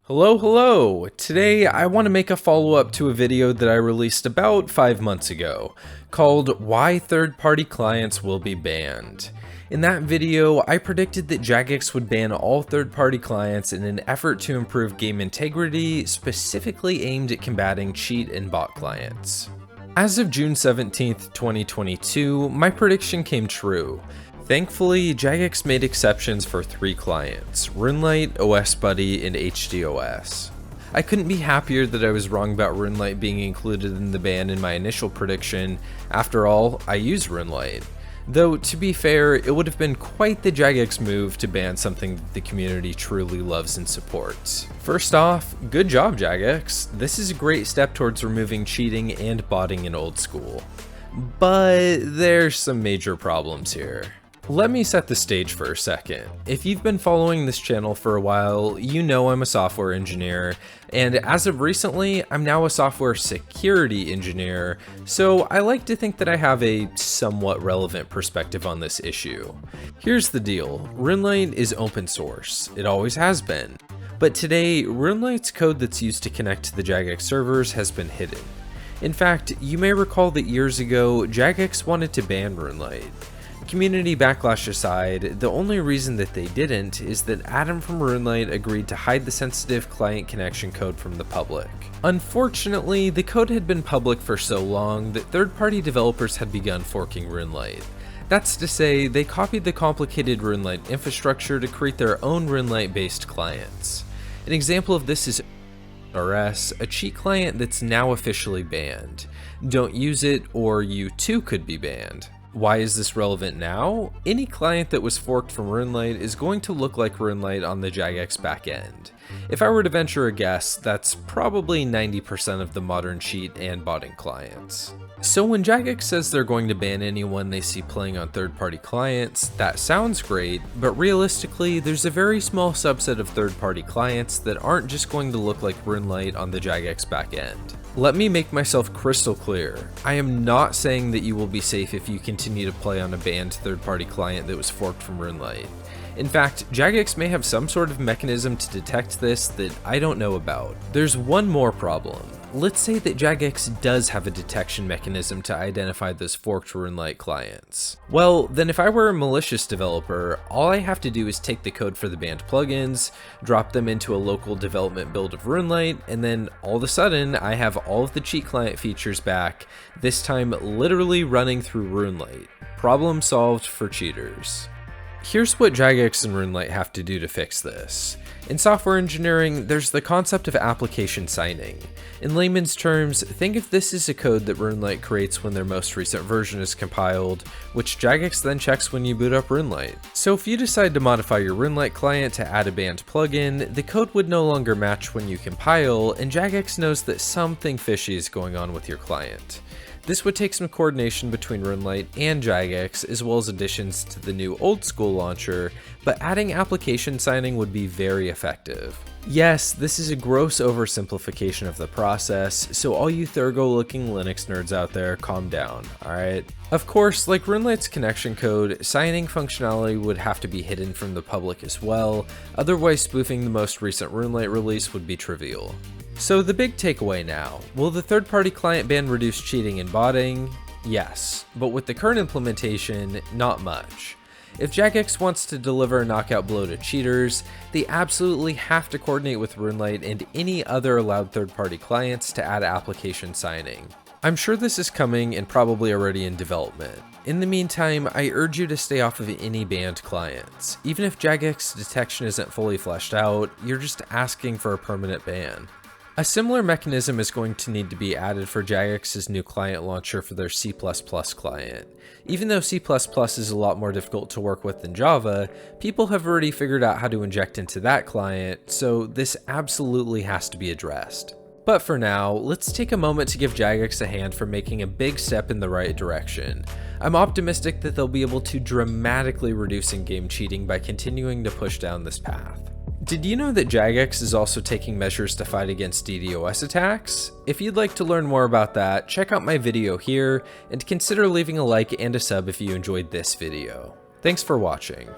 Hello! Today I want to make a follow-up to a video that I released about 5 months ago, called Why Third-Party Clients Will Be Banned. In that video, I predicted that Jagex would ban all third-party clients in an effort to improve game integrity, specifically aimed at combating cheat and bot clients. As of June 17th, 2022, my prediction came true. Thankfully, Jagex made exceptions for 3 clients, RunLite, OSBuddy, and HDOS. I couldn't be happier that I was wrong about RunLite being included in the ban in my initial prediction. After all, I use RunLite. Though, to be fair, it would have been quite the Jagex move to ban something that the community truly loves and supports. First off, good job Jagex. This is a great step towards removing cheating and botting in old school. But there's some major problems here. Let me set the stage for a second. If you've been following this channel for a while, you know I'm a software engineer, and as of recently, I'm now a software security engineer, so I like to think that I have a somewhat relevant perspective on this issue. Here's the deal, RunLite is open source, it always has been, but today, RunLite's code that's used to connect to the Jagex servers has been hidden. In fact, you may recall that years ago, Jagex wanted to ban RunLite. Community backlash aside, the only reason that they didn't is that Adam from RunLite agreed to hide the sensitive client connection code from the public. Unfortunately, the code had been public for so long that third-party developers had begun forking RunLite. That's to say, they copied the complicated RunLite infrastructure to create their own RunLite-based clients. An example of this is RS, a cheat client that's now officially banned. Don't use it, or you too could be banned. Why is this relevant now? Any client that was forked from RunLite is going to look like RunLite on the Jagex backend. If I were to venture a guess, that's probably 90% of the modern cheat and botting clients. So when Jagex says they're going to ban anyone they see playing on third-party clients, that sounds great, but realistically, there's a very small subset of third-party clients that aren't just going to look like RunLite on the Jagex backend. Let me make myself crystal clear. I am not saying that you will be safe if you continue to play on a banned third-party client that was forked from RunLite. In fact, Jagex may have some sort of mechanism to detect this that I don't know about. There's one more problem. Let's say that Jagex does have a detection mechanism to identify those forked RunLite clients. Well, then if I were a malicious developer, all I have to do is take the code for the banned plugins, drop them into a local development build of RunLite, and then all of a sudden I have all of the cheat client features back, this time literally running through RunLite. Problem solved for cheaters. Here's what Jagex and RunLite have to do to fix this. In software engineering, there's the concept of application signing. In layman's terms, think of this as a code that RunLite creates when their most recent version is compiled, which Jagex then checks when you boot up RunLite. So if you decide to modify your RunLite client to add a banned plugin, the code would no longer match when you compile, and Jagex knows that something fishy is going on with your client. This would take some coordination between RunLite and Jagex, as well as additions to the new old school launcher, but adding application signing would be very effective. Yes, this is a gross oversimplification of the process, so all you Thurgo-looking Linux nerds out there, calm down, alright? Of course, like RunLite's connection code, signing functionality would have to be hidden from the public as well, otherwise spoofing the most recent RunLite release would be trivial. So the big takeaway now, will the third-party client ban reduce cheating and botting? Yes, but with the current implementation, not much. If Jagex wants to deliver a knockout blow to cheaters, they absolutely have to coordinate with RunLite and any other allowed third-party clients to add application signing. I'm sure this is coming and probably already in development. In the meantime, I urge you to stay off of any banned clients. Even if Jagex detection isn't fully fleshed out, you're just asking for a permanent ban. A similar mechanism is going to need to be added for Jagex's new client launcher for their C++ client. Even though C++ is a lot more difficult to work with than Java, people have already figured out how to inject into that client, so this absolutely has to be addressed. But for now, let's take a moment to give Jagex a hand for making a big step in the right direction. I'm optimistic that they'll be able to dramatically reduce in-game cheating by continuing to push down this path. Did you know that Jagex is also taking measures to fight against DDoS attacks? If you'd like to learn more about that, check out my video here, and consider leaving a like and a sub if you enjoyed this video. Thanks for watching.